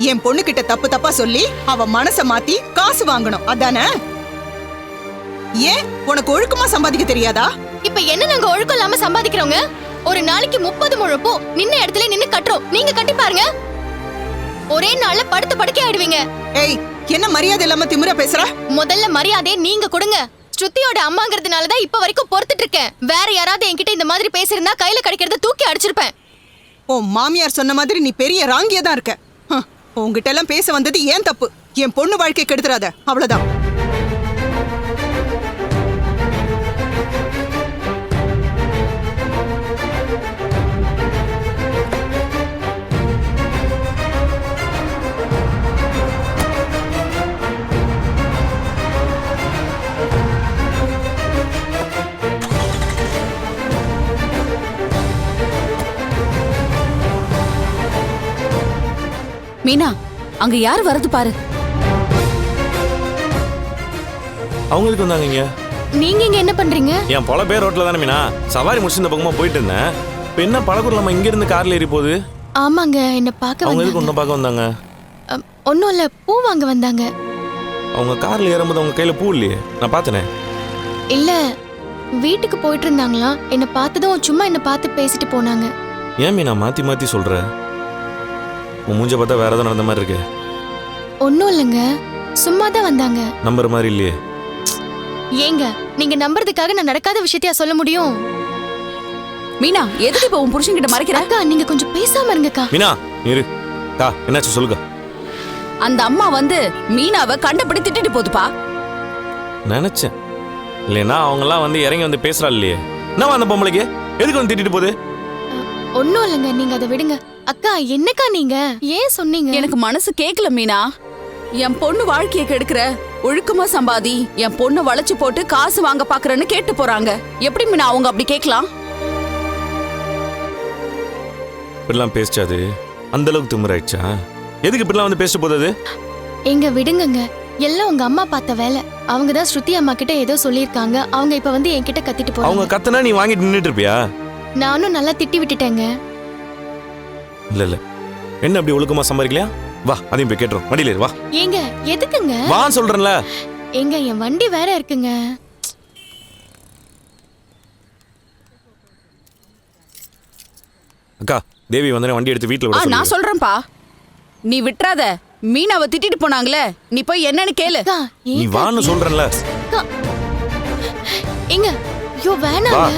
என் பொண்ணு கிட்ட தப்பு தப்பா சொல்லி அவ மனச மாத்தி காசு வாங்கணும் அதானே? ஏன் உனக்கு ஒழுக்கமா சம்பாதிக்க தெரியாதா? இப்ப என்ன நாங்க ஒழுக்கம் இல்லாம சம்பாதிக்கிறோங்க? ஒரு நாளைக்கு 30 முழப்போ நின்ன இடத்துல நின்னு கட்டுறோம். நீங்க கட்டி பாருங்க, ஒரே நாள்ல படுத்து படுக்கை ஆயிடுவீங்க. ஏய், என்ன மரியாதை இல்லாம திமிரா பேசுற? முதல்ல மரியாதையை நீங்க கொடுங்க. ஸ்ருதியோட அம்மாங்கிறதுனாலதான் இப்ப வரைக்கும் பொறுத்துட்டு இருக்கேன். வேற யாராவது என்கிட்ட இந்த மாதிரி பேசிருந்தா கையில கிடைக்கிறத தூக்கி அடிச்சிருப்பேன். உன் மாமியார் சொன்ன மாதிரி நீ பெரிய ராங்கியா தான் இருக்க. உன்கிட்ட எல்லாம் பேச வந்தது ஏன் தப்பு. என் பொண்ணு வாழ்க்கை கெடுத்துறாத, அவ்வளவுதான். மீனா, அங்க யார் வரது பாரு. அவங்களுக்கு வந்தாங்க. நீங்க இங்க என்ன பண்றீங்க? என் பல பேர் ரோட்ல தானே மீனா, சவாரி முடிச்சு இந்த பக்கமா போயிட்டு இருந்தேன். இப்ப என்ன பழக்கூர் நம்ம இங்க இருந்து கார்ல ஏறி போகுது? ஆமாங்க, என்ன பார்க்க அவங்க வந்தாங்க. எதுக்கு ஒன்னும் பார்க்க வந்தாங்க? ஒன்னும் இல்ல, பூ வாங்க வந்தாங்க. அவங்க கார்ல ஏறும்போது அவங்க கையில பூ இல்லையே, நான் பார்த்தனே. இல்ல, வீட்டுக்கு போயிட்டு இருந்தாங்களா, என்ன பார்த்ததும் சும்மா என்ன பார்த்து பேசிட்டு போனாங்க. ஏன் மீனா மாத்தி மாத்தி சொல்ற? உன் மூஞ்ச பார்த்தா வேற ஏதோ நடந்த மாதிரி இருக்கு. ஒன்னும் இல்லைங்க, சும்மா தான் வந்தாங்க. நம்புற மாதிரி இல்லையே. ஏங்க, நீங்க நம்புறதுக்காக நான் நடக்காத விஷயத்தையா சொல்ல முடியும்? மீனா, எதுக்கு இப்ப உன் புருஷன் கிட்ட மறைக்கிற? அக்கா, நீங்க கொஞ்சம் பேசாம இருங்கக்கா. மீனா இரு. கா, என்னாச்சு சொல்லுங்க. அந்த அம்மா வந்து மீனாவை கண்டபடி திட்டிட்டு போதுப்பா. நினைச்சேன். இல்லைன்னா அவங்கெல்லாம் வந்து இறங்கி வந்து பேசுறா இல்லையே. என்னவா அந்த பொம்பளைக்கு எதுக்கு வந்து திட்டிட்டு போகுது? ஒன்னும் இல்லைங்க, நீங்க அதை விடுங்க. அக்கா, என்னக்கா நீங்க ஏன் சொன்னீங்க? எனக்கு மனசு கேக்கல மீனா. என் பொண்ணு வாழ்க்கையை கெடுக்கிற, ஒழுக்கமா சம்பாதி, என் பொண்ணு வளைச்சு போட்டு காசு வாங்க பாக்குறேன்னு கேட்டு போறாங்க. எப்படி மீனா அவங்க அப்படி கேட்கலாம்? இப்படிலாம் பேசிச்சாது அந்த அளவுக்கு திமிராயிடுச்சா? எதுக்கு இப்படிலாம் வந்து பேசிட்டு போகுது? எங்க விடுங்கங்க, எல்லாம் உங்க அம்மா பார்த்த வேலை. அவங்க தான் ஸ்ருதி அம்மா கிட்ட ஏதோ சொல்லிருக்காங்க. அவங்க இப்ப வந்து என்கிட்ட கத்திட்டு போறாங்க. அவங்க கத்துனா நீ வாங்கிட்டு நின்னுட்டு இருப்பியா? நானும் நல்லா திட்டி விட்டுட்டேங்க. இல்ல இல்ல, என்ன அப்படி ஒழுக்கமா சம்பாதிக்கலையா? வா, அதையும் போய் கேட்டுரும். வண்டியில ஏறு, வா. ஏங்க எதுக்குங்க? வா சொல்றேன்ல. எங்க என் வண்டி வேற இருக்குங்க. அக்கா, தேவி வந்து வண்டி எடுத்து வீட்டுல விட நான் சொல்றேன்ப்பா, நீ விட்டுறாத. மீனாவை திட்டிட்டு போனாங்களே, நீ போய் என்னன்னு கேளு. அக்கா, நீ வான்னு சொல்றேன்ல. அக்கா, ஏங்க, ஐயோ வேணாங்க.